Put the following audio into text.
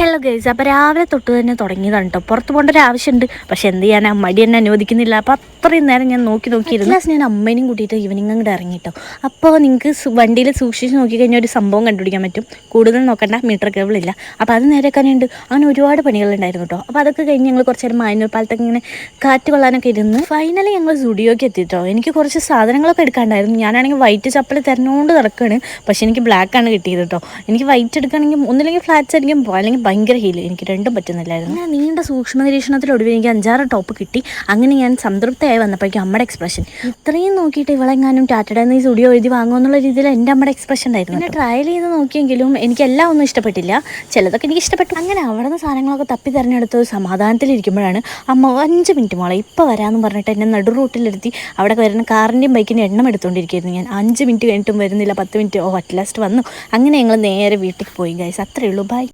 Hello guys, അപ്പോൾ രാവിലെ തൊട്ട് തന്നെ തുടങ്ങിയതാണ് കേട്ടോ. പുറത്ത് പോകേണ്ട ഒരു ആവശ്യമുണ്ട്, പക്ഷെ എന്ത് ചെയ്യാനാ, മടി എന്നെ അനുവദിക്കുന്നില്ല. അപ്പോൾ അത്രയും നേരം ഞാൻ നോക്കിയിരുന്നു. ഞാൻ അമ്മേനെയും കൂട്ടിയിട്ട് ഈവനിങ് അങ്ങോട്ട് ഇറങ്ങിട്ടോ. അപ്പോൾ നിങ്ങൾക്ക് വണ്ടിയിൽ സൂക്ഷിച്ച് നോക്കിക്കഴിഞ്ഞാൽ ഒരു സംഭവം കണ്ടുപിടിക്കാൻ പറ്റും. കൂടുതൽ നോക്കണ്ട, മീറ്റർ കേബിൾ ഇല്ല. അപ്പോൾ അത് നേരെക്കാനുണ്ട്. അങ്ങനെ ഒരുപാട് പണികളുണ്ടായിരുന്നു കേട്ടോ. അപ്പോൾ അതൊക്കെ കഴിഞ്ഞ് ഞങ്ങൾ കുറച്ച് നേരം മാനൂർ പാലത്തൊക്കെ ഇങ്ങനെ കാറ്റ് കൊള്ളാനൊക്കെ ഇരുന്ന് ഫൈനലി ഞങ്ങൾ സ്റ്റുഡിയോക്ക് എത്തിയിട്ടോ. എനിക്ക് കുറച്ച് സാധനങ്ങളൊക്കെ എടുക്കാണ്ടായിരുന്നു. ഞാനാണെങ്കിൽ വൈറ്റ് ചപ്പൽ തിരഞ്ഞുകൊണ്ട് നടക്കുകയാണ്, പക്ഷേ എനിക്ക് ബ്ലാക്കാണ് കിട്ടിയത് കേട്ടോ. എനിക്ക് വൈറ്റ് എടുക്കുകയാണെങ്കിൽ ഒന്നില്ലെങ്കിൽ ഫ്ലാറ്റ്സ് ആയിരിക്കും, അല്ലെങ്കിൽ ഭയങ്കര ഹീല്. എനിക്ക് രണ്ടും പറ്റുന്നില്ലായിരുന്നു. അങ്ങനെ നീണ്ട സൂക്ഷ്മ നിരീക്ഷണത്തിലൊടുവിൽ എനിക്ക് 5-6 ടോപ്പ് കിട്ടി. അങ്ങനെ ഞാൻ സംതൃപ്തയായി വന്നപ്പോഴേക്കും അമ്മയുടെ എക്സ്പ്രഷൻ ഇത്രയും നോക്കിയിട്ട് ഇവളെങ്ങാനും ടാറ്റയുടെ ഈ സ്റ്റുഡിയോ എഴുതി വാങ്ങുമെന്നുള്ള രീതിയിൽ എൻ്റെ അമ്മയുടെ എക്സ്പ്രഷൻ ഉണ്ടായിരുന്നു. പിന്നെ ട്രയൽ ചെയ്ത് നോക്കിയെങ്കിലും എനിക്ക് എല്ലാം ഒന്നും ഇഷ്ടപ്പെട്ടില്ല, ചിലതൊക്കെ എനിക്ക് ഇഷ്ടപ്പെട്ടു. അങ്ങനെ അവിടെ നിന്ന് സാധനങ്ങളൊക്കെ തപ്പി തിരഞ്ഞെടുത്ത് സമാധാനത്തിലിരിക്കുമ്പോഴാണ് അമ്മ 5 മിനിറ്റ് മോളെ ഇപ്പോൾ വരാമെന്ന് പറഞ്ഞിട്ട് എന്നെ നടു റൂട്ടിലിരുത്തി അവിടെ വരുന്ന കാറിൻ്റെയും ബൈക്കിൻ്റെ എണ്ണം എടുത്തുകൊണ്ടിരിക്കുകയായിരുന്നു. ഞാൻ 5 മിനിറ്റ് കഴിഞ്ഞിട്ടും വരുന്നില്ല, 10 മിനിറ്റ് അറ്റ് ലാസ്റ്റ് വന്നു. അങ്ങനെ ഞങ്ങൾ നേരെ വീട്ടിൽ പോയി ഗൈസ്. അത്രയേ ഉള്ളൂ, ബൈ.